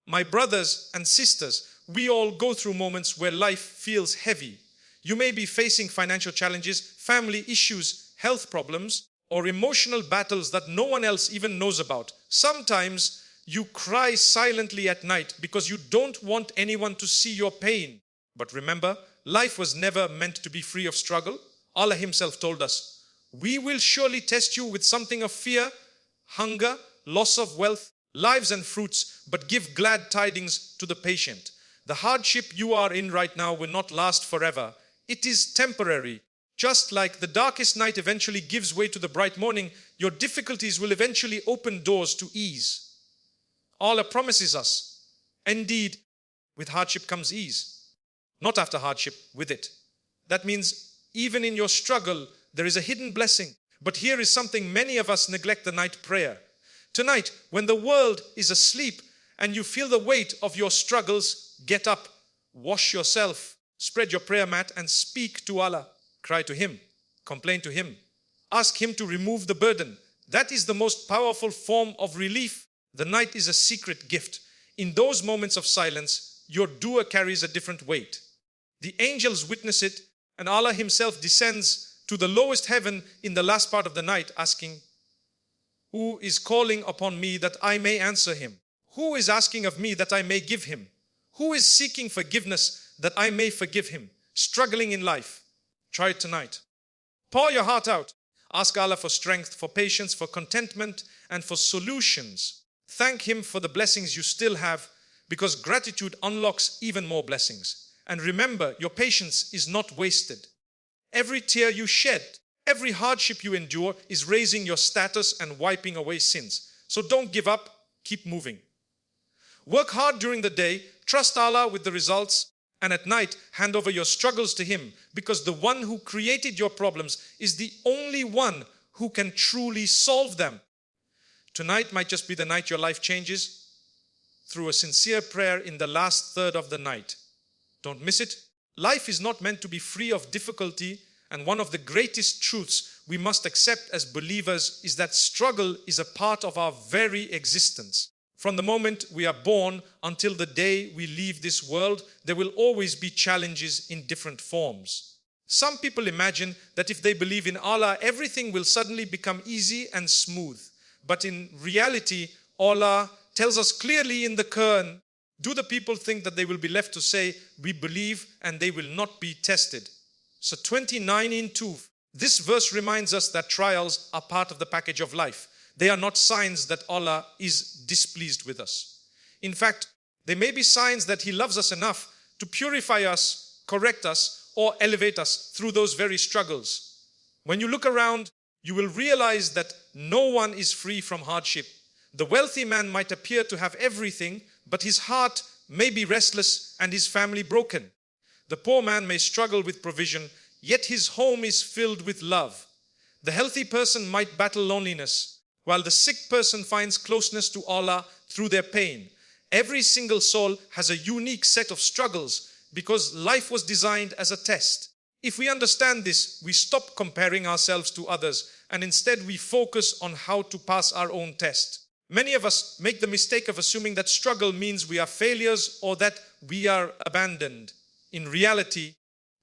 My brothers and sisters, we all go through moments where life feels heavy. You may be facing financial challenges, family issues, health problems, or emotional battles that no one else even knows about. Sometimes you cry silently at night because you don't want anyone to see your pain. But remember, life was never meant to be free of struggle. Allah Himself told us, "We will surely test you with something of fear, hunger, loss of wealth, lives and fruits, but give glad tidings to the patient." The hardship you are in right now will not last forever. It is temporary. Just like the darkest night eventually gives way to the bright morning, your difficulties will eventually open doors to ease. Allah promises us, indeed, with hardship comes ease. Not after hardship, with it. That means even in your struggle, there is a hidden blessing. But here is something many of us neglect: the night prayer. Tonight, when the world is asleep and you feel the weight of your struggles, get up, wash yourself, spread your prayer mat and speak to Allah. Cry to Him, complain to Him, ask Him to remove the burden. That is the most powerful form of relief. The night is a secret gift. In those moments of silence, your dua carries a different weight. The angels witness it, and Allah Himself descends to the lowest heaven in the last part of the night, asking, "Who is calling upon me that I may answer him? Who is asking of me that I may give him? Who is seeking forgiveness that I may forgive him?" Struggling in life, try it tonight. Pour your heart out. Ask Allah for strength, for patience, for contentment, and for solutions. Thank Him for the blessings you still have, because gratitude unlocks even more blessings. And remember, your patience is not wasted. Every tear you shed, every hardship you endure is raising your status and wiping away sins. So don't give up, keep moving. Work hard during the day, trust Allah with the results, and at night hand over your struggles to Him, because the one who created your problems is the only one who can truly solve them. Tonight might just be the night your life changes through a sincere prayer in the last third of the night. Don't miss it. Life is not meant to be free of difficulty, and one of the greatest truths we must accept as believers is that struggle is a part of our very existence. From the moment we are born until the day we leave this world, there will always be challenges in different forms. Some people imagine that if they believe in Allah, everything will suddenly become easy and smooth. But in reality, Allah tells us clearly in the Quran, do the people think that they will be left to say, "We believe," and they will not be tested? So 29:2, this verse reminds us that trials are part of the package of life. They are not signs that Allah is displeased with us. In fact, they may be signs that He loves us enough to purify us, correct us, or elevate us through those very struggles. When you look around, you will realize that no one is free from hardship. The wealthy man might appear to have everything, but his heart may be restless and his family broken. The poor man may struggle with provision, yet his home is filled with love. The healthy person might battle loneliness, while the sick person finds closeness to Allah through their pain. Every single soul has a unique set of struggles because life was designed as a test. If we understand this, we stop comparing ourselves to others and instead we focus on how to pass our own test. Many of us make the mistake of assuming that struggle means we are failures or that we are abandoned. In reality,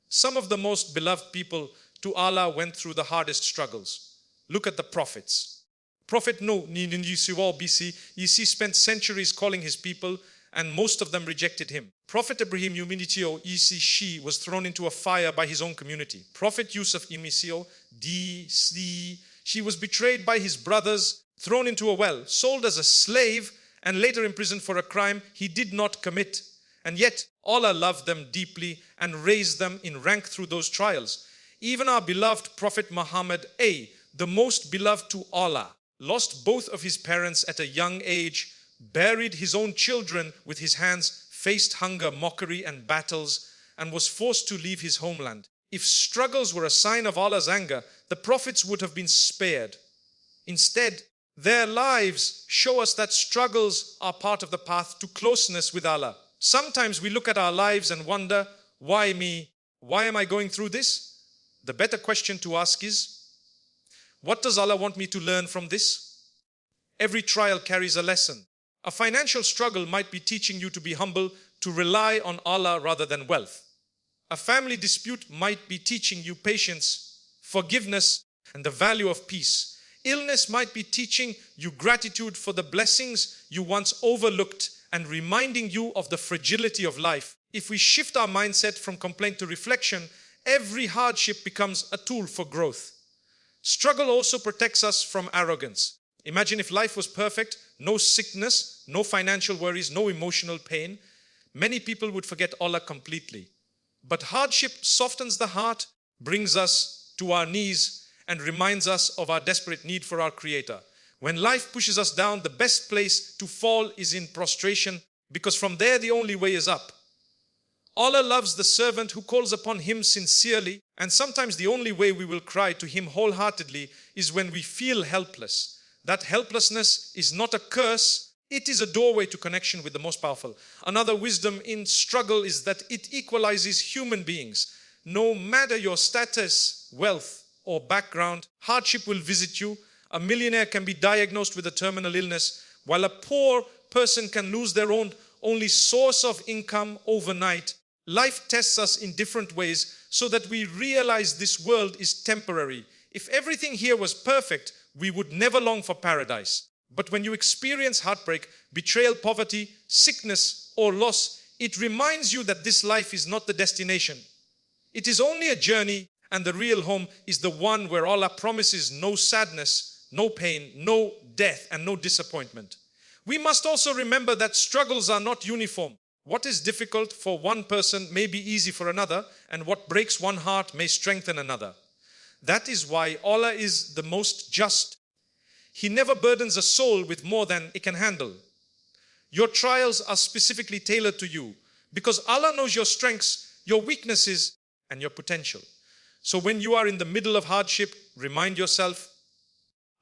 some of the most beloved people to Allah went through the hardest struggles. Look at the prophets. Prophet Nuh, BC, spent centuries calling his people and most of them rejected him. Prophet Ibrahim, she was thrown into a fire by his own community. Prophet Yusuf, she was betrayed by his brothers, thrown into a well, sold as a slave, and later imprisoned for a crime he did not commit. And yet, Allah loved them deeply and raised them in rank through those trials. Even our beloved Prophet Muhammad, the most beloved to Allah, lost both of his parents at a young age, buried his own children with his hands, faced hunger, mockery, and battles, and was forced to leave his homeland. If struggles were a sign of Allah's anger, the prophets would have been spared. Instead, their lives show us that struggles are part of the path to closeness with Allah. Sometimes we look at our lives and wonder, why me? Why am I going through this? The better question to ask is, what does Allah want me to learn from this? Every trial carries a lesson. A financial struggle might be teaching you to be humble, to rely on Allah rather than wealth. A family dispute might be teaching you patience, forgiveness, and the value of peace. Illness might be teaching you gratitude for the blessings you once overlooked and reminding you of the fragility of life. If we shift our mindset from complaint to reflection, every hardship becomes a tool for growth. Struggle also protects us from arrogance. Imagine if life was perfect, no sickness, no financial worries, no emotional pain. Many people would forget Allah completely. But hardship softens the heart, brings us to our knees, and reminds us of our desperate need for our Creator. When life pushes us down, the best place to fall is in prostration, because from there the only way is up. Allah loves the servant who calls upon Him sincerely, and sometimes the only way we will cry to Him wholeheartedly is when we feel helpless. That helplessness is not a curse, it is a doorway to connection with the Most Powerful. Another wisdom in struggle is that it equalizes human beings. No matter your status, wealth, or background, hardship will visit you. A millionaire can be diagnosed with a terminal illness, while a poor person can lose their only source of income overnight. Life tests us in different ways so that we realize this world is temporary. If everything here was perfect, we would never long for paradise. But when you experience heartbreak, betrayal, poverty, sickness, or loss, it reminds you that this life is not the destination. It is only a journey, and the real home is the one where Allah promises no sadness, no pain, no death, and no disappointment. We must also remember that struggles are not uniform. What is difficult for one person may be easy for another, and what breaks one heart may strengthen another. That is why Allah is the most just. He never burdens a soul with more than it can handle. Your trials are specifically tailored to you because Allah knows your strengths, your weaknesses, and your potential. So when you are in the middle of hardship, remind yourself,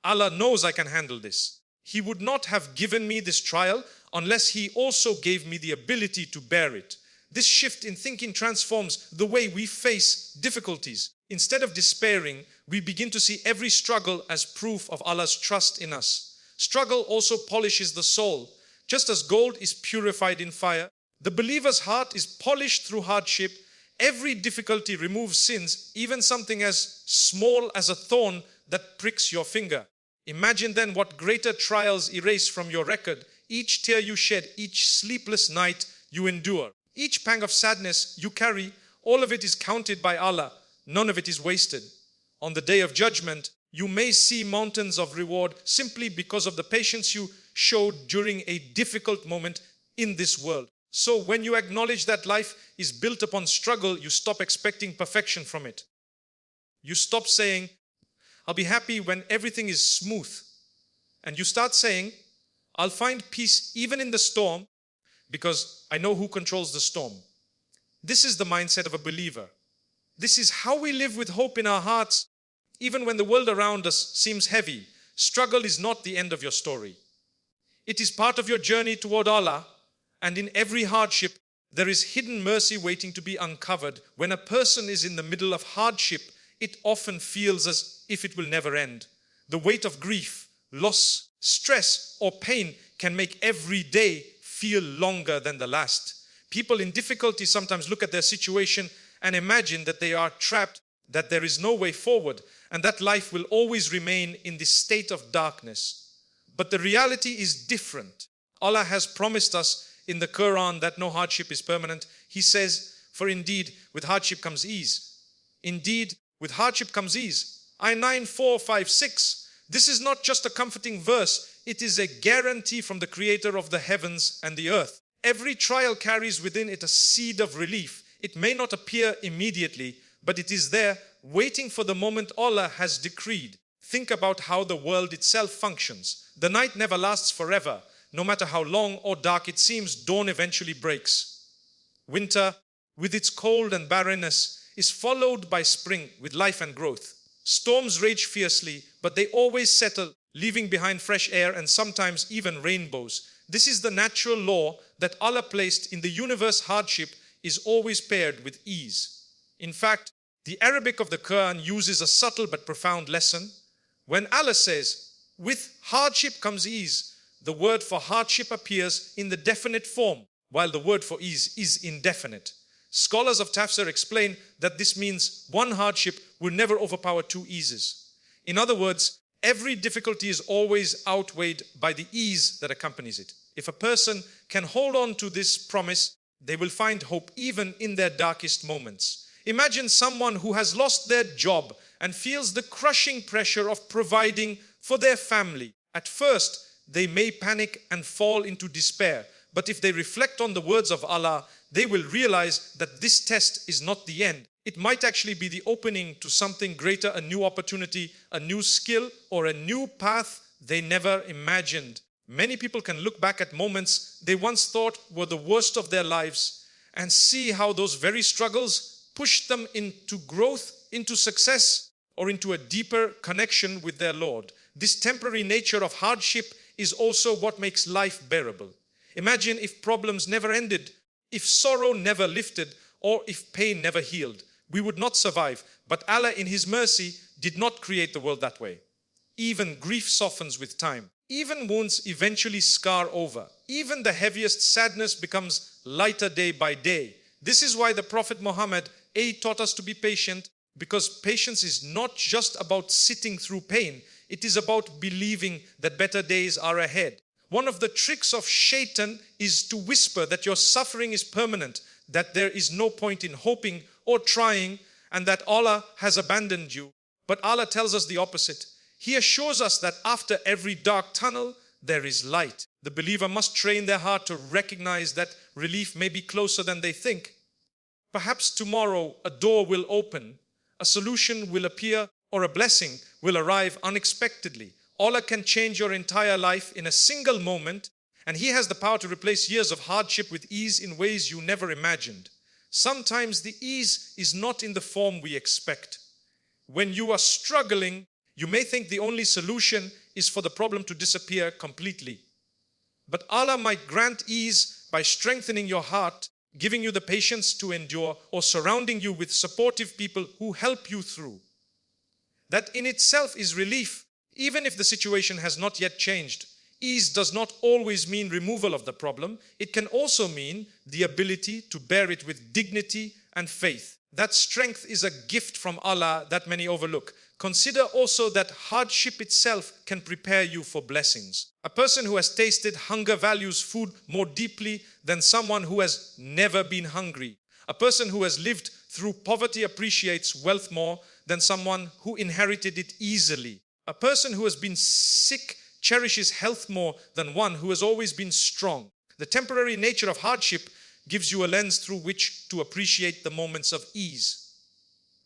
Allah knows I can handle this. He would not have given me this trial unless He also gave me the ability to bear it. This shift in thinking transforms the way we face difficulties. Instead of despairing, we begin to see every struggle as proof of Allah's trust in us. Struggle also polishes the soul. Just as gold is purified in fire, the believer's heart is polished through hardship. Every difficulty removes sins, even something as small as a thorn that pricks your finger. Imagine then what greater trials erase from your record. Each tear you shed, each sleepless night you endure, each pang of sadness you carry, all of it is counted by Allah. None of it is wasted. On the day of judgment, you may see mountains of reward simply because of the patience you showed during a difficult moment in this world. So when you acknowledge that life is built upon struggle, you stop expecting perfection from it. You stop saying, I'll be happy when everything is smooth. And you start saying, I'll find peace even in the storm because I know who controls the storm. This is the mindset of a believer. This is how we live with hope in our hearts, even when the world around us seems heavy. Struggle is not the end of your story. It is part of your journey toward Allah, and in every hardship, there is hidden mercy waiting to be uncovered. When a person is in the middle of hardship, it often feels as if it will never end. The weight of grief, loss, stress, or pain can make every day feel longer than the last. People in difficulty sometimes look at their situation and imagine that they are trapped, that there is no way forward, and that life will always remain in this state of darkness. But the reality is different. Allah has promised us in the Quran that no hardship is permanent. He says, for indeed, with hardship comes ease. Indeed, with hardship comes ease. Ayah 9, 4, 5, 6. This is not just a comforting verse. It is a guarantee from the Creator of the heavens and the earth. Every trial carries within it a seed of relief. It may not appear immediately, but it is there, waiting for the moment Allah has decreed. Think about how the world itself functions. The night never lasts forever. No matter how long or dark it seems, dawn eventually breaks. Winter, with its cold and barrenness, is followed by spring with life and growth. Storms rage fiercely, but they always settle, leaving behind fresh air and sometimes even rainbows. This is the natural law that Allah placed in the universe. Hardship is always paired with ease. In fact, the Arabic of the Quran uses a subtle but profound lesson. When Allah says, with hardship comes ease, the word for hardship appears in the definite form, while the word for ease is indefinite. Scholars of tafsir explain that this means one hardship will never overpower two eases. In other words, every difficulty is always outweighed by the ease that accompanies it. If a person can hold on to this promise, they will find hope even in their darkest moments. Imagine someone who has lost their job and feels the crushing pressure of providing for their family. At first, they may panic and fall into despair. But if they reflect on the words of Allah, they will realize that this test is not the end. It might actually be the opening to something greater, a new opportunity, a new skill, or a new path they never imagined. Many people can look back at moments they once thought were the worst of their lives and see how those very struggles pushed them into growth, into success, or into a deeper connection with their Lord. This temporary nature of hardship is also what makes life bearable. Imagine if problems never ended, if sorrow never lifted, or if pain never healed. We would not survive. But Allah in His mercy did not create the world that way. Even grief softens with time. Even wounds eventually scar over. Even the heaviest sadness becomes lighter day by day. This is why the Prophet Muhammad taught us to be patient, because patience is not just about sitting through pain. It is about believing that better days are ahead. One of the tricks of Shaitan is to whisper that your suffering is permanent, that there is no point in hoping or trying, and that Allah has abandoned you. But Allah tells us the opposite. He assures us that after every dark tunnel, there is light. The believer must train their heart to recognize that relief may be closer than they think. Perhaps tomorrow a door will open, a solution will appear, or a blessing will arrive unexpectedly. Allah can change your entire life in a single moment, and He has the power to replace years of hardship with ease in ways you never imagined. Sometimes the ease is not in the form we expect. When you are struggling, you may think the only solution is for the problem to disappear completely. But Allah might grant ease by strengthening your heart, giving you the patience to endure, or surrounding you with supportive people who help you through. That in itself is relief, even if the situation has not yet changed. Ease does not always mean removal of the problem. It can also mean the ability to bear it with dignity and faith. That strength is a gift from Allah that many overlook. Consider also that hardship itself can prepare you for blessings. A person who has tasted hunger values food more deeply than someone who has never been hungry. A person who has lived through poverty appreciates wealth more than someone who inherited it easily. A person who has been sick cherishes health more than one who has always been strong. The temporary nature of hardship gives you a lens through which to appreciate the moments of ease.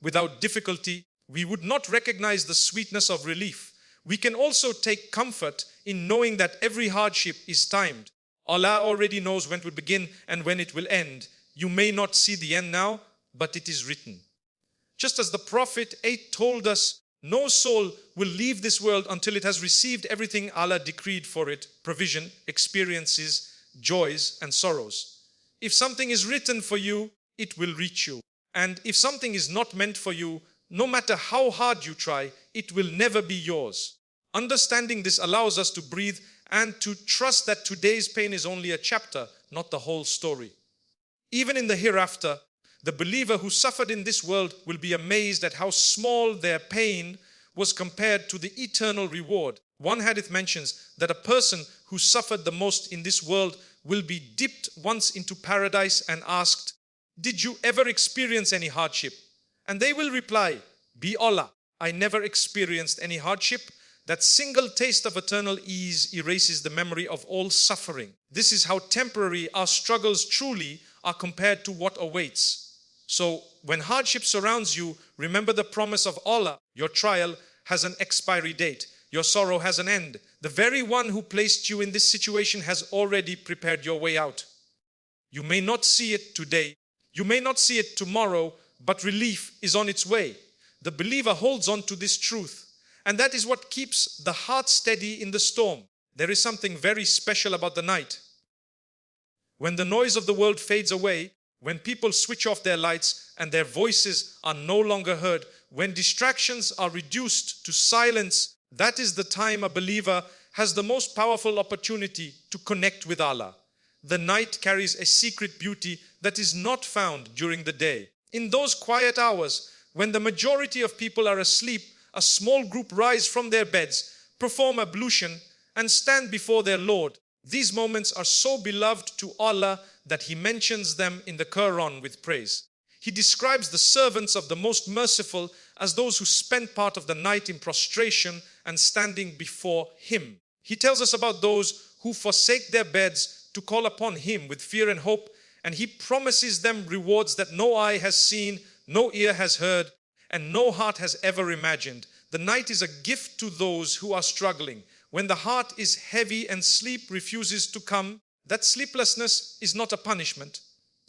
Without difficulty, we would not recognize the sweetness of relief. We can also take comfort in knowing that every hardship is timed. Allah already knows when it will begin and when it will end. You may not see the end now, but it is written. Just as the Prophet told us, no soul will leave this world until it has received everything Allah decreed for it, provision, experiences, joys, and sorrows. If something is written for you, it will reach you. And if something is not meant for you, no matter how hard you try, it will never be yours. Understanding this allows us to breathe and to trust that today's pain is only a chapter, not the whole story. Even in the hereafter, the believer who suffered in this world will be amazed at how small their pain was compared to the eternal reward. One hadith mentions that a person who suffered the most in this world will be dipped once into paradise and asked, "Did you ever experience any hardship?" And they will reply, "Be Allah, I never experienced any hardship." That single taste of eternal ease erases the memory of all suffering. This is how temporary our struggles truly are compared to what awaits. So when hardship surrounds you, remember the promise of Allah. Your trial has an expiry date. Your sorrow has an end. The very one who placed you in this situation has already prepared your way out. You may not see it today. You may not see it tomorrow, but relief is on its way. The believer holds on to this truth. And that is what keeps the heart steady in the storm. There is something very special about the night. When the noise of the world fades away, when people switch off their lights and their voices are no longer heard, when distractions are reduced to silence, that is the time a believer has the most powerful opportunity to connect with Allah. The night carries a secret beauty that is not found during the day. In those quiet hours, when the majority of people are asleep, a small group rise from their beds, perform ablution, and stand before their Lord. These moments are so beloved to Allah that He mentions them in the Quran with praise. He describes the servants of the Most Merciful as those who spend part of the night in prostration and standing before Him. He tells us about those who forsake their beds to call upon Him with fear and hope, and He promises them rewards that no eye has seen, no ear has heard, and no heart has ever imagined. The night is a gift to those who are struggling. When the heart is heavy and sleep refuses to come, that sleeplessness is not a punishment.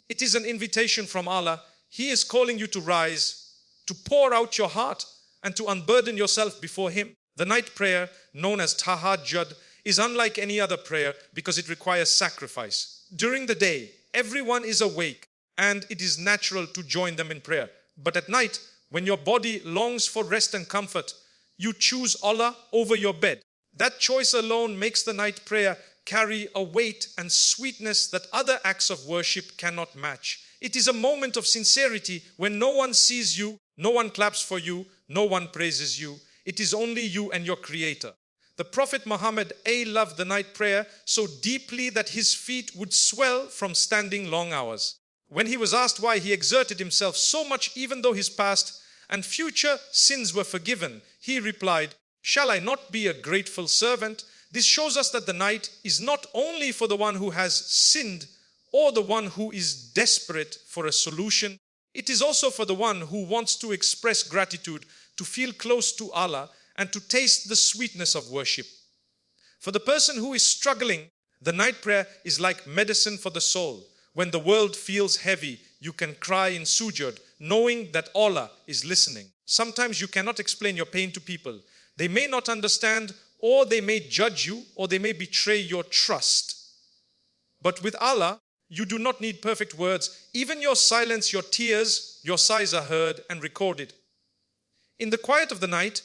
It is an invitation from Allah. He is calling you to rise, to pour out your heart, and to unburden yourself before Him. The night prayer, known as Tahajjud, is unlike any other prayer because it requires sacrifice. During the day, everyone is awake and it is natural to join them in prayer. But at night, when your body longs for rest and comfort, you choose Allah over your bed. That choice alone makes the night prayer carry a weight and sweetness that other acts of worship cannot match. It is a moment of sincerity when no one sees you, no one claps for you, no one praises you. It is only you and your Creator. The Prophet Muhammad loved the night prayer so deeply that his feet would swell from standing long hours. When he was asked why he exerted himself so much even though his past and future sins were forgiven, he replied, "Shall I not be a grateful servant?" This shows us that the night is not only for the one who has sinned or the one who is desperate for a solution. It is also for the one who wants to express gratitude, to feel close to Allah, and to taste the sweetness of worship. For the person who is struggling, the night prayer is like medicine for the soul. When the world feels heavy, you can cry in sujood, knowing that Allah is listening. Sometimes you cannot explain your pain to people. They may not understand, or they may judge you, or they may betray your trust. But with Allah, you do not need perfect words. Even your silence, your tears, your sighs are heard and recorded. In the quiet of the night,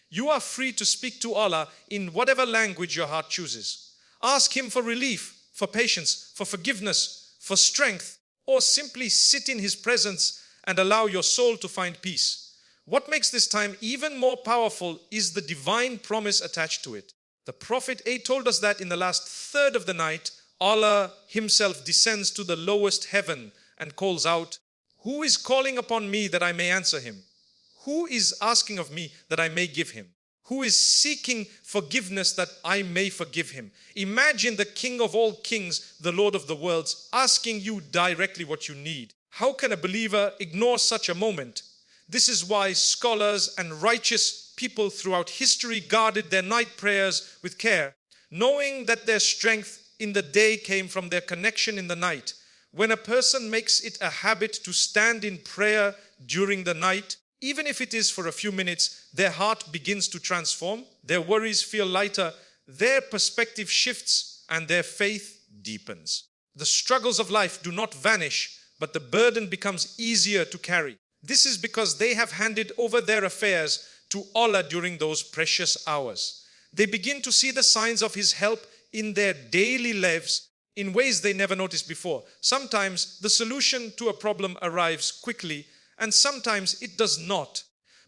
you are free to speak to Allah in whatever language your heart chooses. Ask Him for relief, for patience, for forgiveness, for strength, or simply sit in His presence and allow your soul to find peace. What makes this time even more powerful is the divine promise attached to it. The Prophet told us that in the last third of the night, Allah Himself descends to the lowest heaven and calls out, "Who is calling upon me that I may answer him? Who is asking of me that I may give him? Who is seeking forgiveness that I may forgive him?" Imagine the King of all kings, the Lord of the worlds, asking you directly what you need. How can a believer ignore such a moment? This is why scholars and righteous people throughout history guarded their night prayers with care, knowing that their strength in the day came from their connection in the night. When a person makes it a habit to stand in prayer during the night, even if it is for a few minutes, their heart begins to transform, their worries feel lighter, their perspective shifts, and their faith deepens. The struggles of life do not vanish, but the burden becomes easier to carry. This is because they have handed over their affairs to Allah during those precious hours. They begin to see the signs of His help in their daily lives in ways they never noticed before. Sometimes the solution to a problem arrives quickly, and sometimes it does not.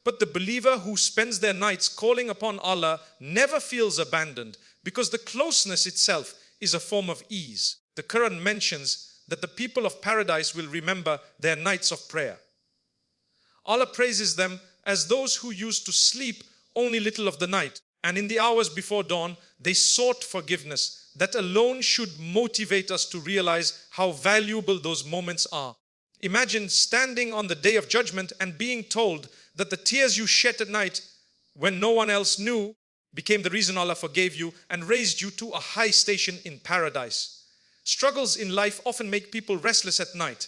But the believer who spends their nights calling upon Allah never feels abandoned, because the closeness itself is a form of ease. The Quran mentions that the people of paradise will remember their nights of prayer. Allah praises them as those who used to sleep only little of the night, and in the hours before dawn, they sought forgiveness. That alone should motivate us to realize how valuable those moments are. Imagine standing on the day of judgment and being told that the tears you shed at night when no one else knew became the reason Allah forgave you and raised you to a high station in paradise. Struggles in life often make people restless at night.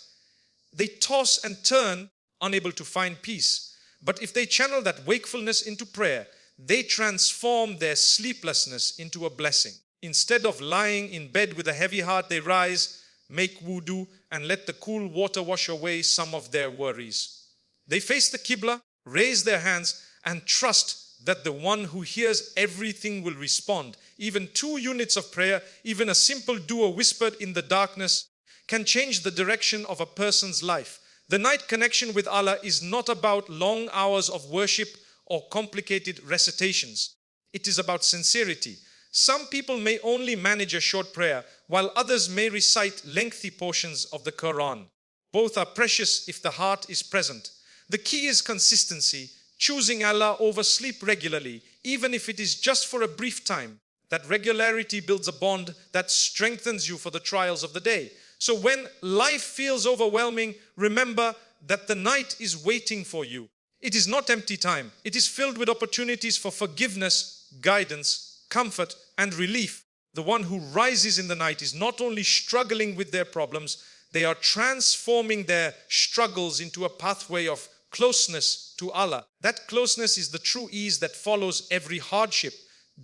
They toss and turn, unable to find peace. But if they channel that wakefulness into prayer, they transform their sleeplessness into a blessing. Instead of lying in bed with a heavy heart, they rise, make wudu, and let the cool water wash away some of their worries. They face the Qibla, raise their hands, and trust that the one who hears everything will respond. Even 2 units of prayer, even a simple dua whispered in the darkness, can change the direction of a person's life. The night connection with Allah is not about long hours of worship or complicated recitations. It is about sincerity. Some people may only manage a short prayer, while others may recite lengthy portions of the Quran. Both are precious if the heart is present. The key is consistency, choosing Allah over sleep regularly, even if it is just for a brief time. That regularity builds a bond that strengthens you for the trials of the day. So when life feels overwhelming, remember that the night is waiting for you. It is not empty time. It is filled with opportunities for forgiveness, guidance, comfort, and relief. The one who rises in the night is not only struggling with their problems, they are transforming their struggles into a pathway of closeness to Allah. That closeness is the true ease that follows every hardship.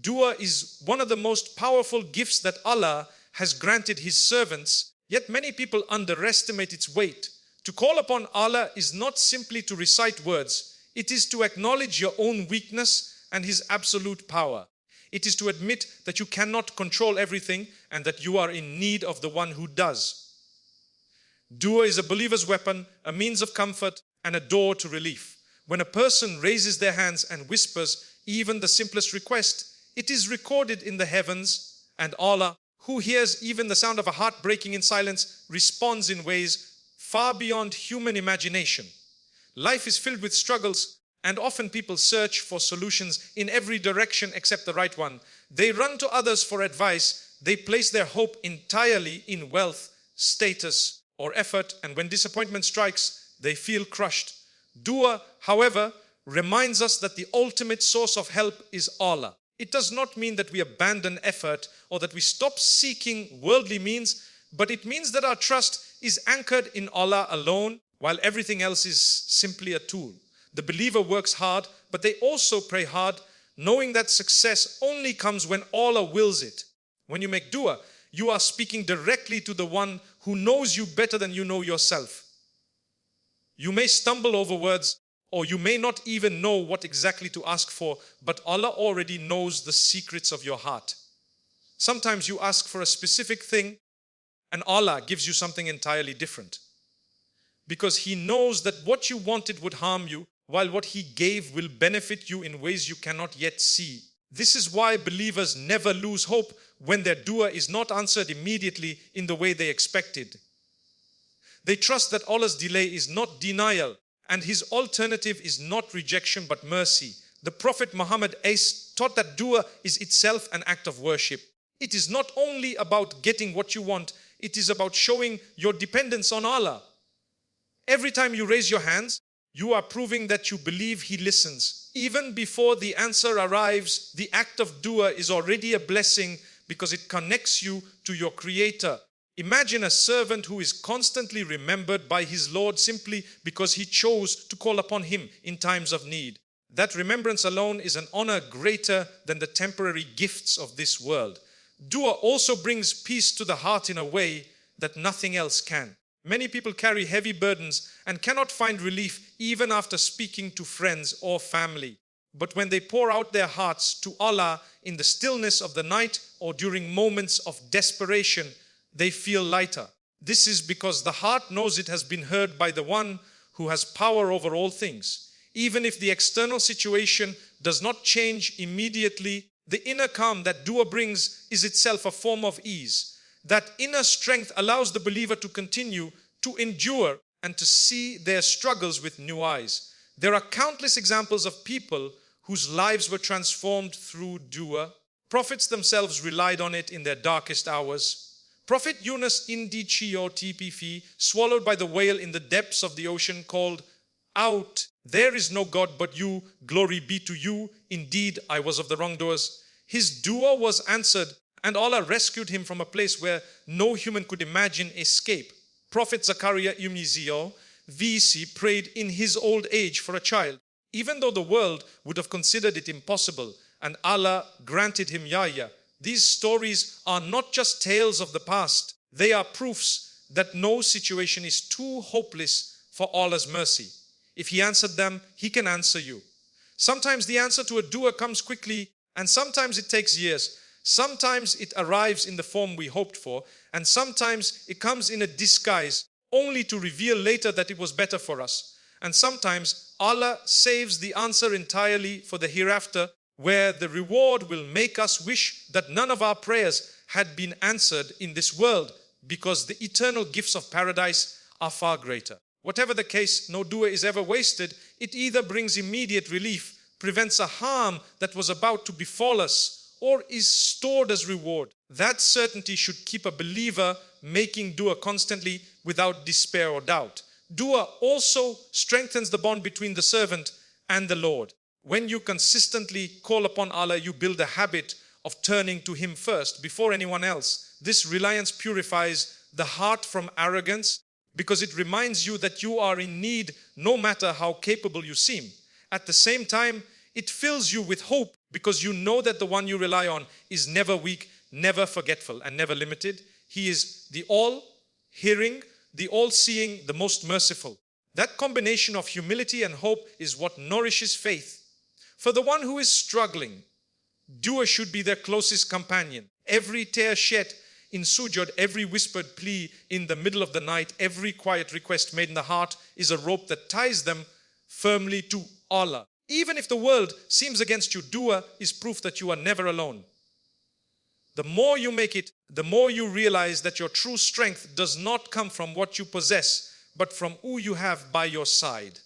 Dua is one of the most powerful gifts that Allah has granted His servants, yet many people underestimate its weight. To call upon Allah is not simply to recite words. It is to acknowledge your own weakness and His absolute power. It is to admit that you cannot control everything and that you are in need of the one who does. Dua is a believer's weapon, a means of comfort, and a door to relief. When a person raises their hands and whispers even the simplest request, it is recorded in the heavens, and Allah, who hears even the sound of a heart breaking in silence, responds in ways far beyond human imagination. Life is filled with struggles, and often people search for solutions in every direction except the right one. They run to others for advice. They place their hope entirely in wealth, status, or effort, and when disappointment strikes, they feel crushed. Dua, however, reminds us that the ultimate source of help is Allah. It does not mean that we abandon effort or that we stop seeking worldly means, but it means that our trust is anchored in Allah alone, while everything else is simply a tool. The believer works hard, but they also pray hard, knowing that success only comes when Allah wills it. When you make dua, you are speaking directly to the one who knows you better than you know yourself. You may stumble over words, or you may not even know what exactly to ask for, but Allah already knows the secrets of your heart. Sometimes you ask for a specific thing, and Allah gives you something entirely different. Because He knows that what you wanted would harm you, while what He gave will benefit you in ways you cannot yet see. This is why believers never lose hope when their dua is not answered immediately in the way they expected. They trust that Allah's delay is not denial, and His alternative is not rejection but mercy. The Prophet Muhammad taught that dua is itself an act of worship. It is not only about getting what you want, it is about showing your dependence on Allah. Every time you raise your hands, you are proving that you believe He listens. Even before the answer arrives, the act of dua is already a blessing because it connects you to your Creator. Imagine a servant who is constantly remembered by his Lord simply because he chose to call upon Him in times of need. That remembrance alone is an honor greater than the temporary gifts of this world. Dua also brings peace to the heart in a way that nothing else can. Many people carry heavy burdens and cannot find relief even after speaking to friends or family. But when they pour out their hearts to Allah in the stillness of the night or during moments of desperation, they feel lighter. This is because the heart knows it has been heard by the one who has power over all things. Even if the external situation does not change immediately, the inner calm that dua brings is itself a form of ease. That inner strength allows the believer to continue to endure and to see their struggles with new eyes. There are countless examples of people whose lives were transformed through dua. Prophets themselves relied on it in their darkest hours. Prophet Yunus Indi Chio TPF, swallowed by the whale in the depths of the ocean, called out, "There is no God but you, glory be to you. Indeed, I was of the wrongdoers." His dua was answered, and Allah rescued him from a place where no human could imagine escape. Prophet Zachariah Umizio VC prayed in his old age for a child, even though the world would have considered it impossible, and Allah granted him Yahya. These stories are not just tales of the past, they are proofs that no situation is too hopeless for Allah's mercy. If He answered them, He can answer you. Sometimes the answer to a dua comes quickly, and sometimes it takes years. Sometimes it arrives in the form we hoped for, and sometimes it comes in a disguise, only to reveal later that it was better for us. And sometimes Allah saves the answer entirely for the hereafter, where the reward will make us wish that none of our prayers had been answered in this world, because the eternal gifts of paradise are far greater. Whatever the case, no dua is ever wasted. It either brings immediate relief, prevents a harm that was about to befall us, or is stored as reward. That certainty should keep a believer making dua constantly without despair or doubt. Dua also strengthens the bond between the servant and the Lord. When you consistently call upon Allah, you build a habit of turning to Him first before anyone else. This reliance purifies the heart from arrogance, because it reminds you that you are in need no matter how capable you seem. At the same time, it fills you with hope, because you know that the one you rely on is never weak, never forgetful, and never limited. He is the all-hearing, the all-seeing, the most merciful. That combination of humility and hope is what nourishes faith. For the one who is struggling, dua should be their closest companion. Every tear shed in sujud, every whispered plea in the middle of the night, every quiet request made in the heart is a rope that ties them firmly to Allah. Even if the world seems against you, dua is proof that you are never alone. The more you make it, the more you realize that your true strength does not come from what you possess, but from who you have by your side.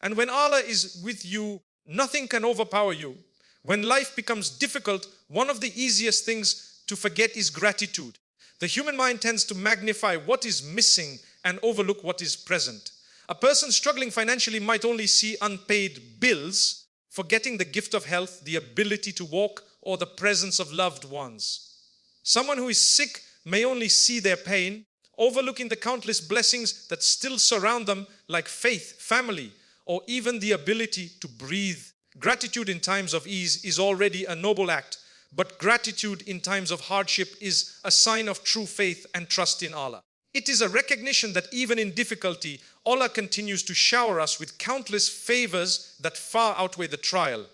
And when Allah is with you, nothing can overpower you. When life becomes difficult, one of the easiest things to forget is gratitude. The human mind tends to magnify what is missing and overlook what is present. A person struggling financially might only see unpaid bills, forgetting the gift of health, the ability to walk, or the presence of loved ones. Someone who is sick may only see their pain, overlooking the countless blessings that still surround them, like faith, family, or even the ability to breathe. Gratitude in times of ease is already a noble act, but gratitude in times of hardship is a sign of true faith and trust in Allah. It is a recognition that even in difficulty, Allah continues to shower us with countless favors that far outweigh the trial.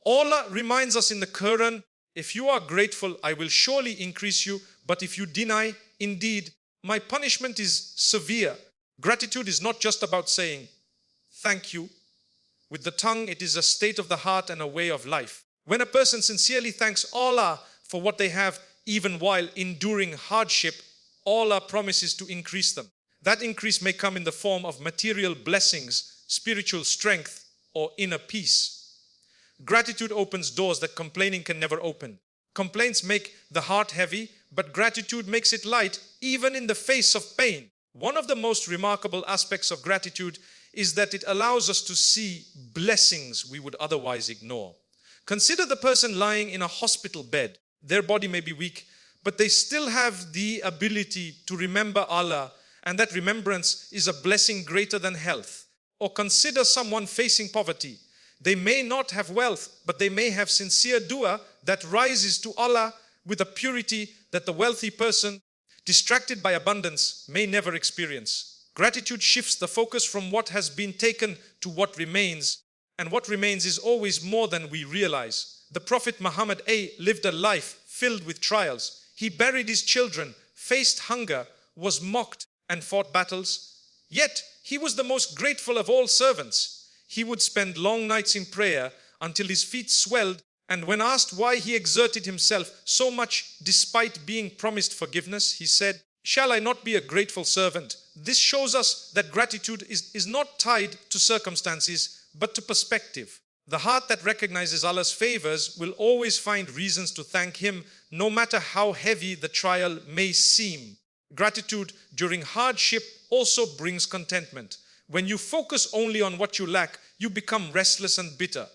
Allah reminds us in the Quran, if you are grateful, I will surely increase you, but if you deny, indeed, my punishment is severe. Gratitude is not just about saying, thank you. With the tongue, it is a state of the heart and a way of life. When a person sincerely thanks Allah for what they have, even while enduring hardship, Allah promises to increase them. That increase may come in the form of material blessings, spiritual strength, or inner peace. Gratitude opens doors that complaining can never open. Complaints make the heart heavy, but gratitude makes it light, even in the face of pain. One of the most remarkable aspects of gratitude is that it allows us to see blessings we would otherwise ignore. Consider the person lying in a hospital bed. Their body may be weak, but they still have the ability to remember Allah, and that remembrance is a blessing greater than health. Or consider someone facing poverty. They may not have wealth, but they may have sincere dua that rises to Allah with a purity that the wealthy person, distracted by abundance, may never experience. Gratitude shifts the focus from what has been taken to what remains, and what remains is always more than we realize. The Prophet Muhammad lived a life filled with trials. He buried his children, faced hunger, was mocked, and fought battles. Yet he was the most grateful of all servants. He would spend long nights in prayer until his feet swelled, and when asked why he exerted himself so much despite being promised forgiveness, he said, "Shall I not be a grateful servant?" This shows us that gratitude is not tied to circumstances, but to perspective. The heart that recognizes Allah's favors will always find reasons to thank Him, no matter how heavy the trial may seem. Gratitude during hardship also brings contentment. When you focus only on what you lack, you become restless and bitter.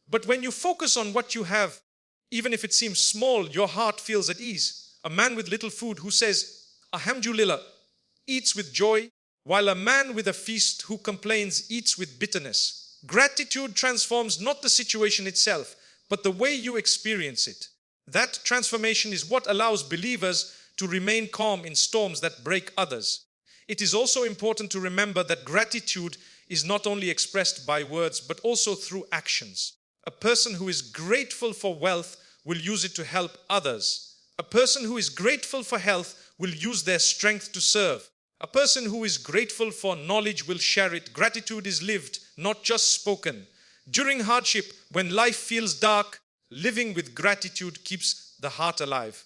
But when you focus on what you have, even if it seems small, your heart feels at ease. A man with little food who says, Alhamdulillah, eats with joy, while a man with a feast who complains eats with bitterness. Gratitude transforms not the situation itself, but the way you experience it. That transformation is what allows believers to remain calm in storms that break others. It is also important to remember that gratitude is not only expressed by words but also through actions. A person who is grateful for wealth will use it to help others. A person who is grateful for health will use their strength to serve. A person who is grateful for knowledge will share it. Gratitude is lived, not just spoken. During hardship, when life feels dark, living with gratitude keeps the heart alive.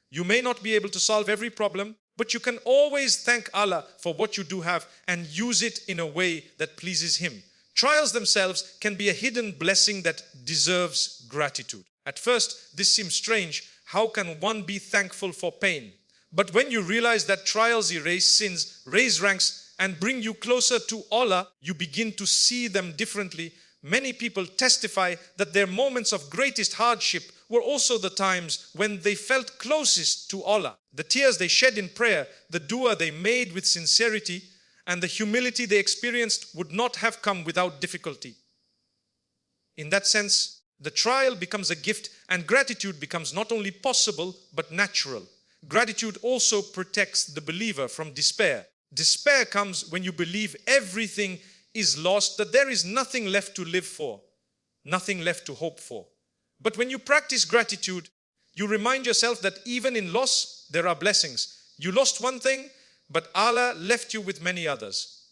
You may not be able to solve every problem, but you can always thank Allah for what you do have and use it in a way that pleases Him. Trials themselves can be a hidden blessing that deserves gratitude. At first, this seems strange. How can one be thankful for pain? But when you realize that trials erase sins, raise ranks, and bring you closer to Allah, you begin to see them differently. Many people testify that their moments of greatest hardship were also the times when they felt closest to Allah. The tears they shed in prayer, the dua they made with sincerity, and the humility they experienced would not have come without difficulty. In that sense, the trial becomes a gift and gratitude becomes not only possible but natural. Gratitude also protects the believer from despair. Despair comes when you believe everything is lost, that there is nothing left to live for, nothing left to hope for. But when you practice gratitude, you remind yourself that even in loss, there are blessings. You lost one thing, but Allah left you with many others.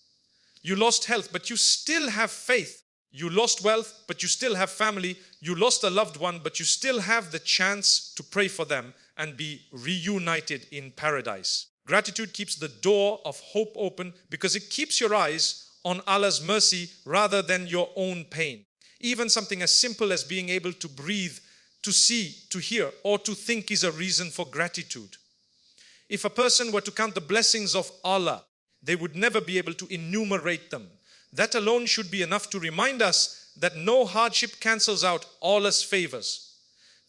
You lost health, but you still have faith. You lost wealth, but you still have family. You lost a loved one, but you still have the chance to pray for them and be reunited in paradise. Gratitude keeps the door of hope open because it keeps your eyes on Allah's mercy rather than your own pain. Even something as simple as being able to breathe, to see, to hear, or to think is a reason for gratitude. If a person were to count the blessings of Allah, they would never be able to enumerate them. That alone should be enough to remind us that no hardship cancels out Allah's favors.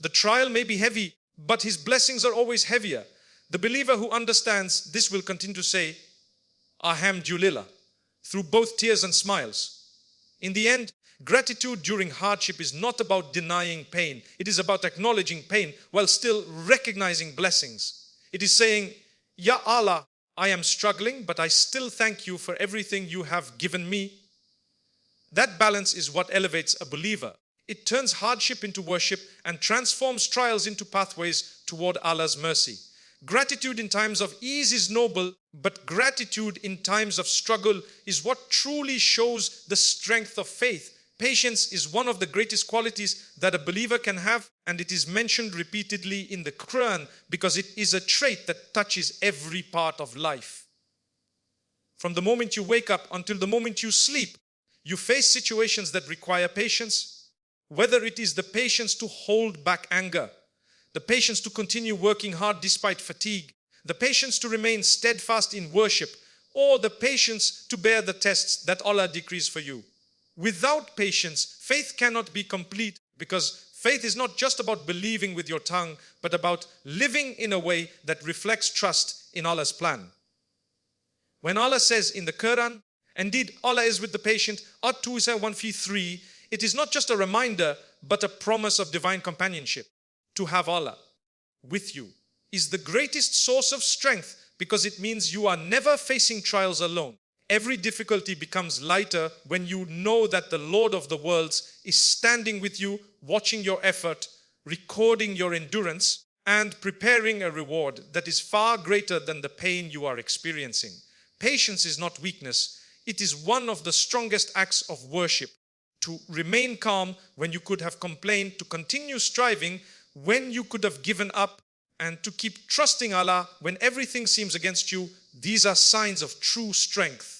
The trial may be heavy, but His blessings are always heavier. The believer who understands this will continue to say, Alhamdulillah, through both tears and smiles. In the end, gratitude during hardship is not about denying pain. It is about acknowledging pain while still recognizing blessings. It is saying, Ya Allah, I am struggling, but I still thank you for everything you have given me. That balance is what elevates a believer. It turns hardship into worship and transforms trials into pathways toward Allah's mercy. Gratitude in times of ease is noble, but gratitude in times of struggle is what truly shows the strength of faith. Patience is one of the greatest qualities that a believer can have, and it is mentioned repeatedly in the Quran because it is a trait that touches every part of life. From the moment you wake up until the moment you sleep, you face situations that require patience, whether it is the patience to hold back anger, the patience to continue working hard despite fatigue, the patience to remain steadfast in worship, or the patience to bear the tests that Allah decrees for you. Without patience, faith cannot be complete because faith is not just about believing with your tongue, but about living in a way that reflects trust in Allah's plan. When Allah says in the Quran, indeed Allah is with the patient, At-Tusa 1:3, it is not just a reminder, but a promise of divine companionship. To have Allah with you is the greatest source of strength because it means you are never facing trials alone. Every difficulty becomes lighter when you know that the Lord of the worlds is standing with you, watching your effort, recording your endurance, and preparing a reward that is far greater than the pain you are experiencing. Patience is not weakness. It is one of the strongest acts of worship. To remain calm when you could have complained, to continue striving when you could have given up, and to keep trusting Allah when everything seems against you, these are signs of true strength.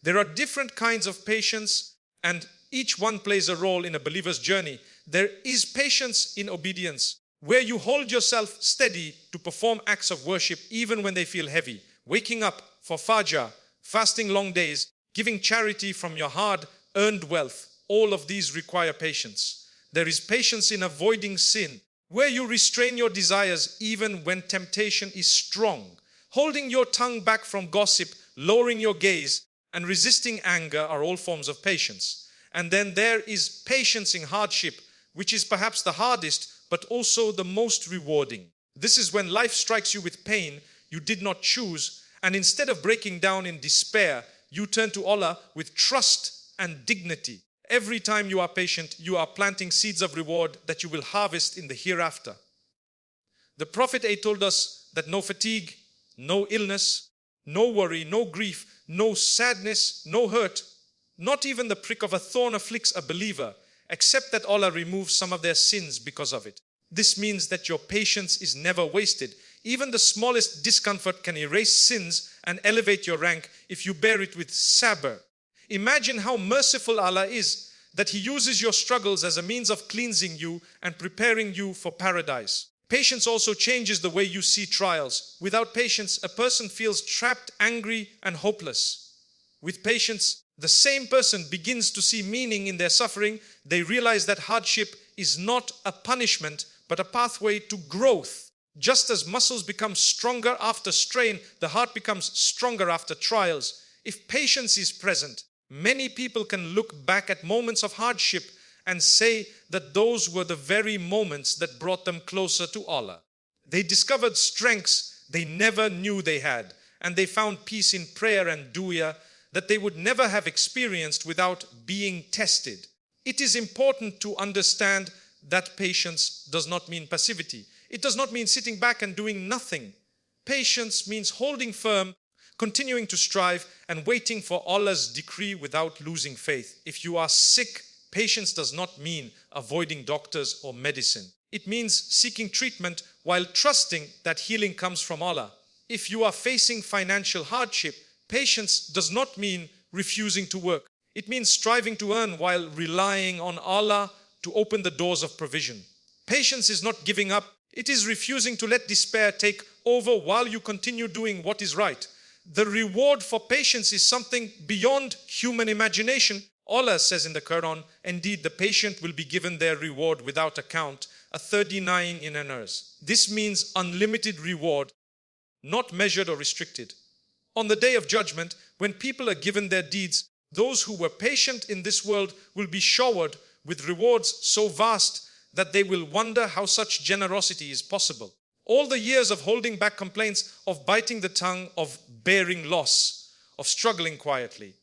There are different kinds of patience, and each one plays a role in a believer's journey. There is patience in obedience, where you hold yourself steady to perform acts of worship even when they feel heavy. Waking up for Fajr, fasting long days, giving charity from your hard-earned wealth, all of these require patience. There is patience in avoiding sin, where you restrain your desires even when temptation is strong. Holding your tongue back from gossip, lowering your gaze, and resisting anger are all forms of patience. And then there is patience in hardship, which is perhaps the hardest, but also the most rewarding. This is when life strikes you with pain you did not choose, and instead of breaking down in despair, you turn to Allah with trust and dignity. Every time you are patient, you are planting seeds of reward that you will harvest in the hereafter. The Prophet told us that no fatigue, no illness, no worry, no grief, no sadness, no hurt, not even the prick of a thorn afflicts a believer, except that Allah removes some of their sins because of it. This means that your patience is never wasted. Even the smallest discomfort can erase sins and elevate your rank if you bear it with sabr. Imagine how merciful Allah is, that He uses your struggles as a means of cleansing you and preparing you for paradise. Patience also changes the way you see trials. Without patience, a person feels trapped, angry, and hopeless. With patience, the same person begins to see meaning in their suffering. They realize that hardship is not a punishment, but a pathway to growth. Just as muscles become stronger after strain, the heart becomes stronger after trials. If patience is present, many people can look back at moments of hardship and say that those were the very moments that brought them closer to Allah. They discovered strengths they never knew they had, and they found peace in prayer and du'a that they would never have experienced without being tested. It is important to understand that patience does not mean passivity. It does not mean sitting back and doing nothing. Patience means holding firm, continuing to strive, and waiting for Allah's decree without losing faith. If you are sick, patience does not mean avoiding doctors or medicine. It means seeking treatment while trusting that healing comes from Allah. If you are facing financial hardship, patience does not mean refusing to work. It means striving to earn while relying on Allah to open the doors of provision. Patience is not giving up. It is refusing to let despair take over while you continue doing what is right. The reward for patience is something beyond human imagination. Allah says in the Quran, indeed the patient will be given their reward without account, a 39 in honors. This means unlimited reward, not measured or restricted. On the day of judgment, when people are given their deeds, those who were patient in this world will be showered with rewards so vast that they will wonder how such generosity is possible. All the years of holding back complaints, of biting the tongue, of bearing loss, of struggling quietly,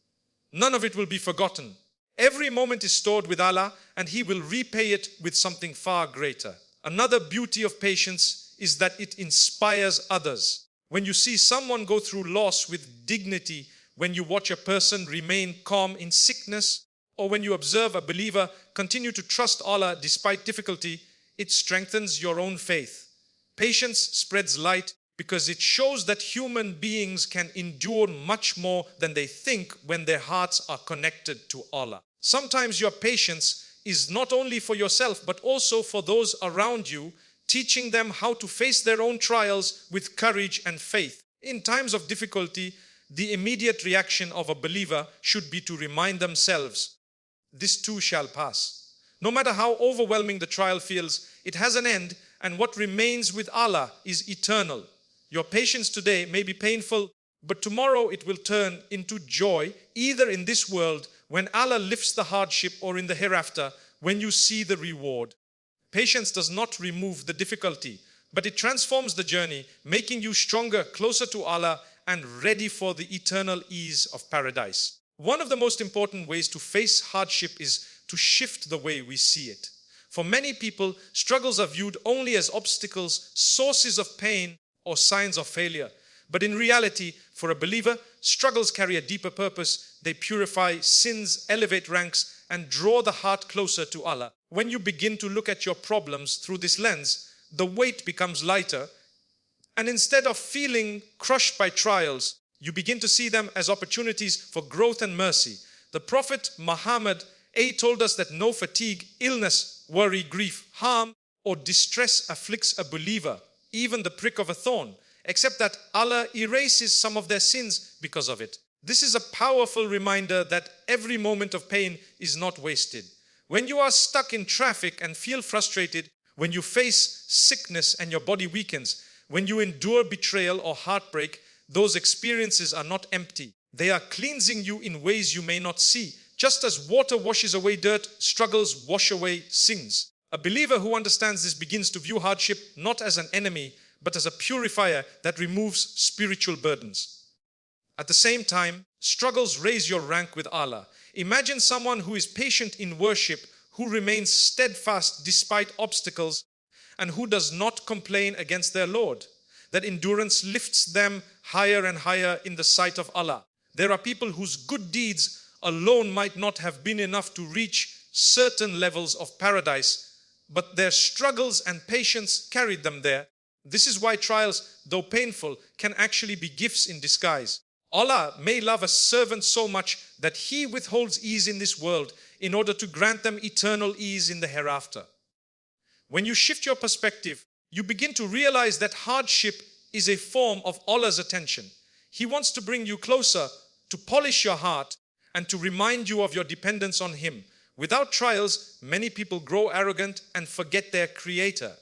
none of it will be forgotten. Every moment is stored with Allah, and He will repay it with something far greater. Another beauty of patience is that it inspires others. When you see someone go through loss with dignity, when you watch a person remain calm in sickness, or when you observe a believer continue to trust Allah despite difficulty, it strengthens your own faith. Patience spreads light because it shows that human beings can endure much more than they think when their hearts are connected to Allah. Sometimes your patience is not only for yourself but also for those around you, teaching them how to face their own trials with courage and faith. In times of difficulty, the immediate reaction of a believer should be to remind themselves, this too shall pass. No matter how overwhelming the trial feels, it has an end, and what remains with Allah is eternal. Your patience today may be painful, but tomorrow it will turn into joy, either in this world when Allah lifts the hardship or in the hereafter when you see the reward. Patience does not remove the difficulty, but it transforms the journey, making you stronger, closer to Allah, and ready for the eternal ease of paradise. One of the most important ways to face hardship is to shift the way we see it. For many people, struggles are viewed only as obstacles, sources of pain, or signs of failure. But in reality, for a believer, struggles carry a deeper purpose. They purify sins, elevate ranks, and draw the heart closer to Allah. When you begin to look at your problems through this lens, the weight becomes lighter, and instead of feeling crushed by trials, you begin to see them as opportunities for growth and mercy. The Prophet Muhammad told us that no fatigue, illness, worry, grief, harm, or distress afflicts a believer, even the prick of a thorn, except that Allah erases some of their sins because of it. This is a powerful reminder that every moment of pain is not wasted. When you are stuck in traffic and feel frustrated, when you face sickness and your body weakens, when you endure betrayal or heartbreak, those experiences are not empty. They are cleansing you in ways you may not see. Just as water washes away dirt, struggles wash away sins. A believer who understands this begins to view hardship not as an enemy, but as a purifier that removes spiritual burdens. At the same time, Struggles raise your rank with Allah. Imagine someone who is patient in worship, who remains steadfast despite obstacles, and who does not complain against their Lord. That endurance lifts them higher and higher in the sight of Allah. There are people whose good deeds alone might not have been enough to reach certain levels of paradise, but their struggles and patience carried them there. This is why trials, though painful, can actually be gifts in disguise. Allah may love a servant so much that He withholds ease in this world in order to grant them eternal ease in the hereafter. When you shift your perspective, you begin to realize that hardship is a form of Allah's attention. He wants to bring you closer, to polish your heart, and to remind you of your dependence on Him. Without trials, many people grow arrogant and forget their Creator.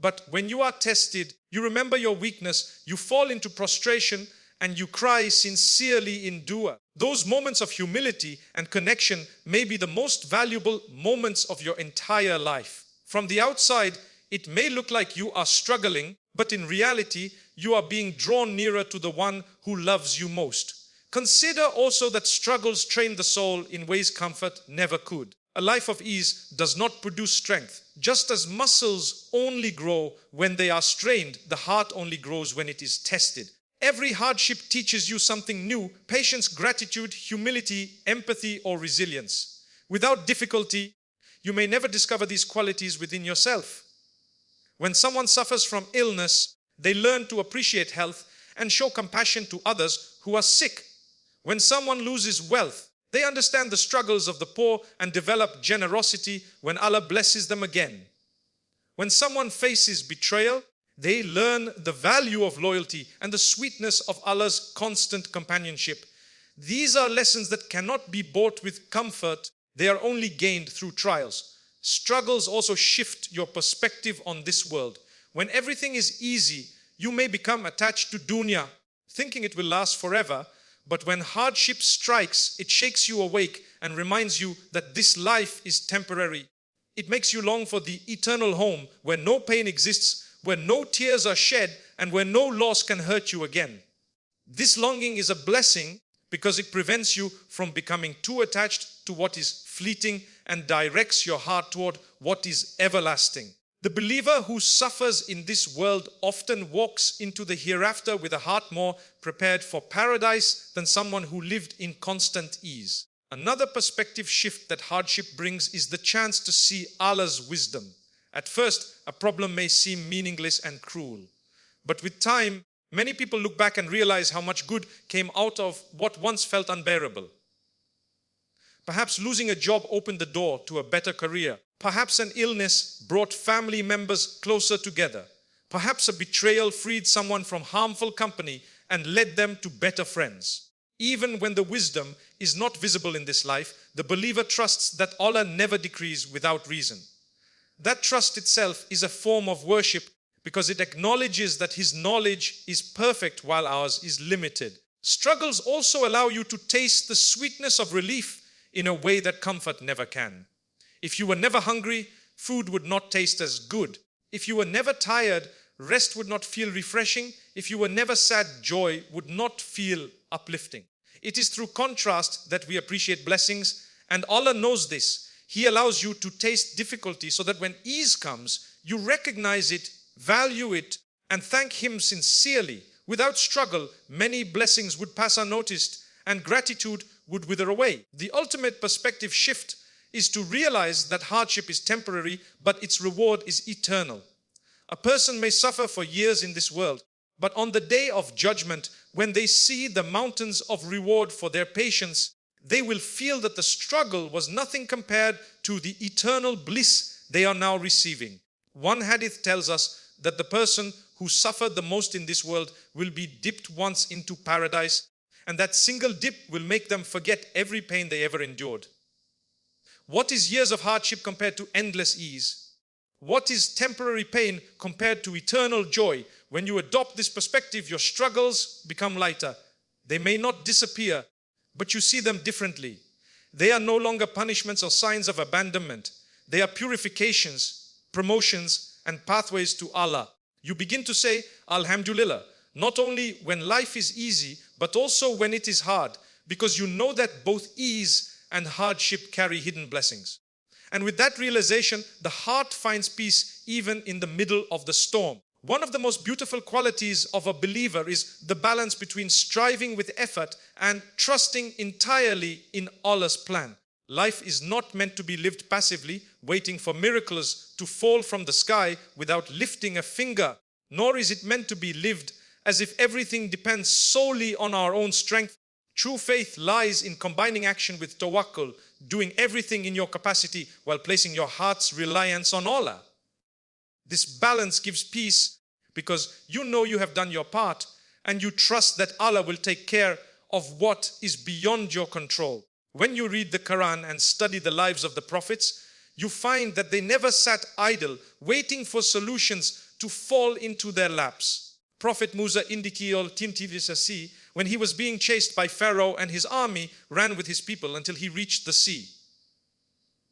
But when you are tested, you remember your weakness, you fall into prostration, and you cry sincerely in dua. Those moments of humility and connection may be the most valuable moments of your entire life. From the outside, it may look like you are struggling, but in reality, you are being drawn nearer to the one who loves you most. Consider also that struggles train the soul in ways comfort never could. A life of ease does not produce strength. Just as muscles only grow when they are strained, the heart only grows when it is tested. Every hardship teaches you something new: patience, gratitude, humility, empathy, or resilience. Without difficulty, you may never discover these qualities within yourself. When someone suffers from illness, they learn to appreciate health and show compassion to others who are sick. When someone loses wealth, they understand the struggles of the poor and develop generosity when Allah blesses them again. When someone faces betrayal, they learn the value of loyalty and the sweetness of Allah's constant companionship. These are lessons that cannot be bought with comfort. They are only gained through trials. Struggles also shift your perspective on this world. When everything is easy, you may become attached to dunya, thinking it will last forever. But when hardship strikes, it shakes you awake and reminds you that this life is temporary. It makes you long for the eternal home where no pain exists, where no tears are shed, and where no loss can hurt you again. This longing is a blessing because it prevents you from becoming too attached to what is fleeting and directs your heart toward what is everlasting. The believer who suffers in this world often walks into the hereafter with a heart more prepared for paradise than someone who lived in constant ease. Another perspective shift that hardship brings is the chance to see Allah's wisdom. At first, a problem may seem meaningless and cruel. But with time, many people look back and realize how much good came out of what once felt unbearable. Perhaps losing a job opened the door to a better career. Perhaps an illness brought family members closer together. Perhaps a betrayal freed someone from harmful company and led them to better friends. Even when the wisdom is not visible in this life, the believer trusts that Allah never decrees without reason. That trust itself is a form of worship because it acknowledges that His knowledge is perfect while ours is limited. Struggles also allow you to taste the sweetness of relief in a way that comfort never can. If you were never hungry, food would not taste as good. If you were never tired, rest would not feel refreshing. If you were never sad, joy would not feel uplifting. It is through contrast that we appreciate blessings, and Allah knows this. He allows you to taste difficulty so that when ease comes, you recognize it, value it, and thank Him sincerely. Without struggle, many blessings would pass unnoticed, and gratitude would wither away. The ultimate perspective shift is to realize that hardship is temporary, but its reward is eternal. A person may suffer for years in this world, but on the day of judgment, when they see the mountains of reward for their patience, they will feel that the struggle was nothing compared to the eternal bliss they are now receiving. One hadith tells us that the person who suffered the most in this world will be dipped once into paradise, and that single dip will make them forget every pain they ever endured. What is years of hardship compared to endless ease? What is temporary pain compared to eternal joy? When you adopt this perspective, your struggles become lighter. They may not disappear, but you see them differently. They are no longer punishments or signs of abandonment. They are purifications, promotions, and pathways to Allah. You begin to say, Alhamdulillah, not only when life is easy, but also when it is hard, because you know that both ease and hardship carry hidden blessings. And with that realization, the heart finds peace even in the middle of the storm. One of the most beautiful qualities of a believer is the balance between striving with effort and trusting entirely in Allah's plan. Life is not meant to be lived passively, waiting for miracles to fall from the sky without lifting a finger, nor is it meant to be lived as if everything depends solely on our own strength. True faith lies in combining action with tawakkul, doing everything in your capacity while placing your heart's reliance on Allah. This balance gives peace because you know you have done your part and you trust that Allah will take care of what is beyond your control. When you read the Quran and study the lives of the prophets, you find that they never sat idle, waiting for solutions to fall into their laps. Prophet Musa indikiol timtivisasi, when he was being chased by Pharaoh and his army, ran with his people until he reached the sea.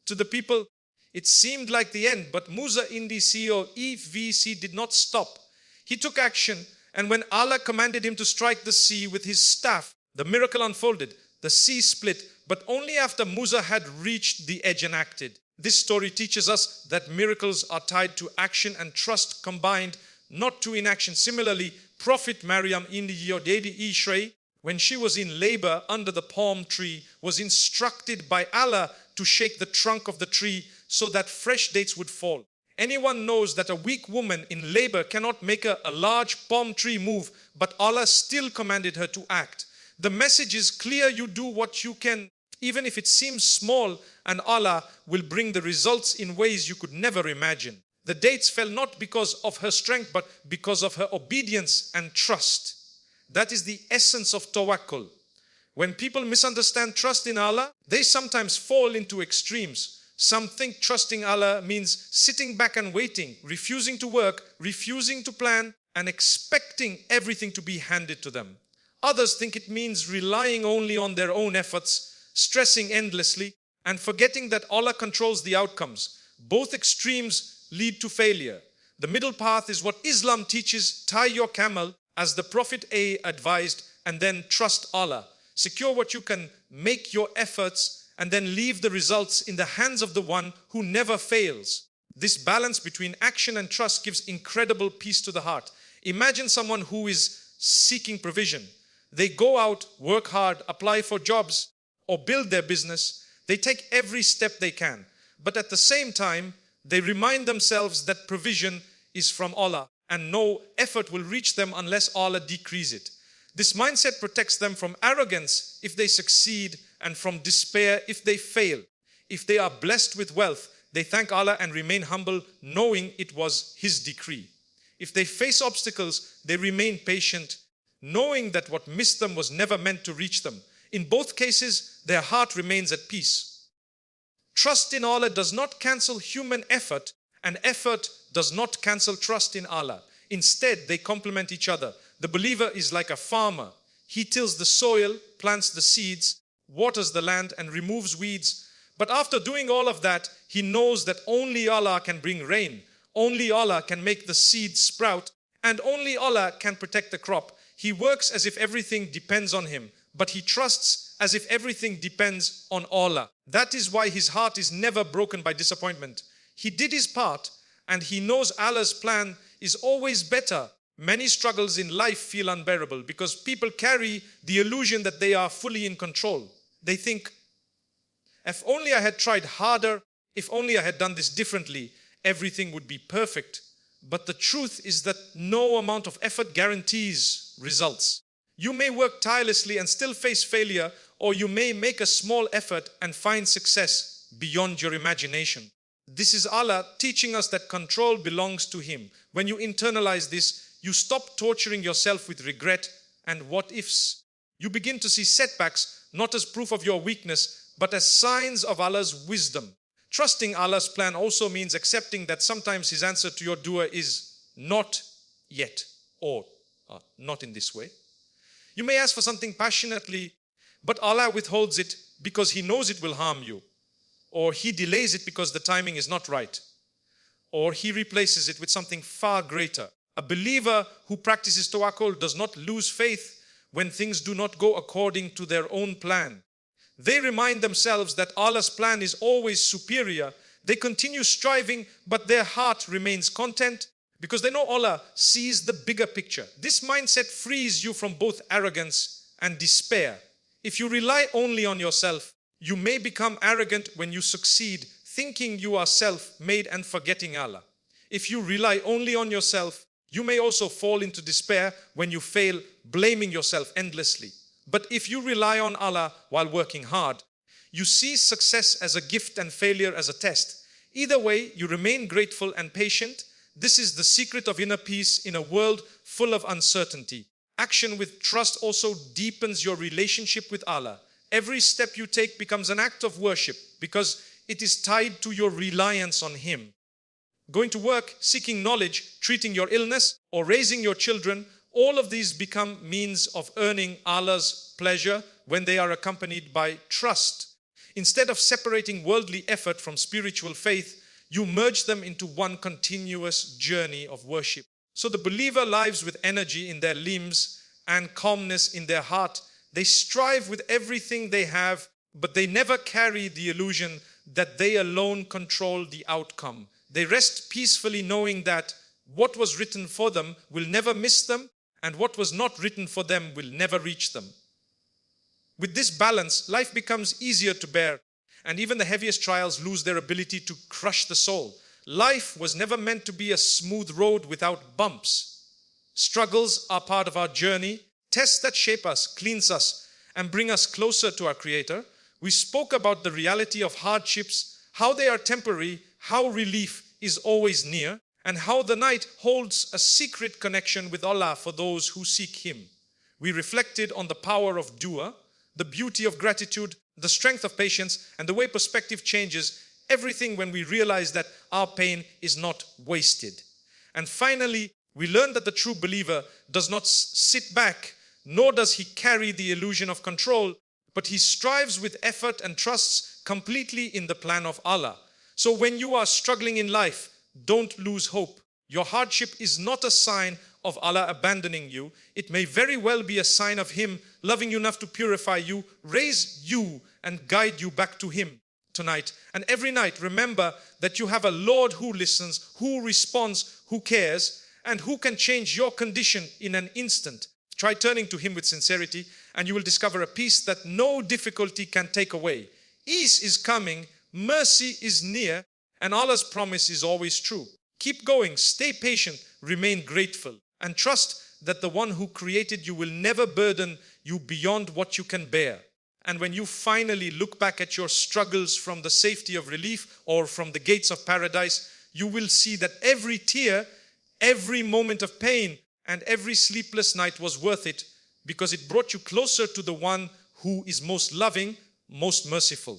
To the people, it seemed like the end, but Musa indicio EVC did not stop. He took action, and when Allah commanded him to strike the sea with his staff, the miracle unfolded. The sea split, but only after Musa had reached the edge and acted. This story teaches us that miracles are tied to action and trust combined, not to inaction. Similarly, Prophet Maryam in the Yodedi Ishrei, when she was in labor under the palm tree, was instructed by Allah to shake the trunk of the tree so that fresh dates would fall. Anyone knows that a weak woman in labor cannot make a large palm tree move, but Allah still commanded her to act. The message is clear: you do what you can, even if it seems small, and Allah will bring the results in ways you could never imagine. The dates fell not because of her strength, but because of her obedience and trust. That is the essence of tawakkul. When people misunderstand trust in Allah, they sometimes fall into extremes. Some think trusting Allah means sitting back and waiting, refusing to work, refusing to plan, and expecting everything to be handed to them. Others think it means relying only on their own efforts, stressing endlessly, and forgetting that Allah controls the outcomes. Both extremes lead to failure. The middle path is what Islam teaches: tie your camel, as the Prophet A advised, and then trust Allah. Secure what you can, make your efforts, and then leave the results in the hands of the one who never fails. This balance between action and trust gives incredible peace to the heart. Imagine someone who is seeking provision. They go out, work hard, apply for jobs, or build their business. They take every step they can. But at the same time, they remind themselves that provision is from Allah and no effort will reach them unless Allah decrees it. This mindset protects them from arrogance if they succeed and from despair if they fail. If they are blessed with wealth, they thank Allah and remain humble, knowing it was His decree. If they face obstacles, they remain patient, knowing that what missed them was never meant to reach them. In both cases, their heart remains at peace. Trust in Allah does not cancel human effort, and effort does not cancel trust in Allah. Instead, they complement each other. The believer is like a farmer. He tills the soil, plants the seeds, waters the land, and removes weeds. But after doing all of that, he knows that only Allah can bring rain. Only Allah can make the seed sprout, and only Allah can protect the crop. He works as if everything depends on him, but he trusts as if everything depends on Allah. That is why his heart is never broken by disappointment. He did his part, and he knows Allah's plan is always better. Many struggles in life feel unbearable because people carry the illusion that they are fully in control. They think, if only I had tried harder, if only I had done this differently, everything would be perfect. But the truth is that no amount of effort guarantees results. You may work tirelessly and still face failure, or you may make a small effort and find success beyond your imagination. This is Allah teaching us that control belongs to Him. When you internalize this, you stop torturing yourself with regret and what ifs. You begin to see setbacks not as proof of your weakness, but as signs of Allah's wisdom. Trusting Allah's plan also means accepting that sometimes His answer to your dua is not yet, or not in this way. You may ask for something passionately, but Allah withholds it because He knows it will harm you, or He delays it because the timing is not right, or He replaces it with something far greater. A believer who practices tawakkul does not lose faith when things do not go according to their own plan. They remind themselves that Allah's plan is always superior. They continue striving, but their heart remains content because they know Allah sees the bigger picture. This mindset frees you from both arrogance and despair. If you rely only on yourself, you may become arrogant when you succeed, thinking you are self-made and forgetting Allah. If you rely only on yourself, you may also fall into despair when you fail, blaming yourself endlessly. But if you rely on Allah while working hard, you see success as a gift and failure as a test. Either way, you remain grateful and patient. This is the secret of inner peace in a world full of uncertainty. Action with trust also deepens your relationship with Allah. Every step you take becomes an act of worship because it is tied to your reliance on Him. Going to work, seeking knowledge, treating your illness, or raising your children, all of these become means of earning Allah's pleasure when they are accompanied by trust. Instead of separating worldly effort from spiritual faith, you merge them into one continuous journey of worship. So the believer lives with energy in their limbs and calmness in their heart. They strive with everything they have, but they never carry the illusion that they alone control the outcome. They rest peacefully knowing that what was written for them will never miss them, and what was not written for them will never reach them. With this balance, life becomes easier to bear, and even the heaviest trials lose their ability to crush the soul. Life was never meant to be a smooth road without bumps. Struggles are part of our journey, tests that shape us, cleanse us, and bring us closer to our Creator. We spoke about the reality of hardships, how they are temporary, how relief is always near, and how the night holds a secret connection with Allah for those who seek Him. We reflected on the power of dua, the beauty of gratitude, the strength of patience, and the way perspective changes everything when we realize that our pain is not wasted. And finally, we learned that the true believer does not sit back, nor does he carry the illusion of control, but he strives with effort and trusts completely in the plan of Allah. So when you are struggling in life, don't lose hope. Your hardship is not a sign of Allah abandoning you. It may very well be a sign of Him loving you enough to purify you, raise you, and guide you back to Him tonight. And every night, remember that you have a Lord who listens, who responds, who cares, and who can change your condition in an instant. Try turning to Him with sincerity, and you will discover a peace that no difficulty can take away. Ease is coming, mercy is near, and Allah's promise is always true. Keep going, stay patient, remain grateful, and trust that the one who created you will never burden you beyond what you can bear. And when you finally look back at your struggles from the safety of relief or from the gates of paradise, you will see that every tear, every moment of pain, and every sleepless night was worth it because it brought you closer to the one who is most loving, most merciful.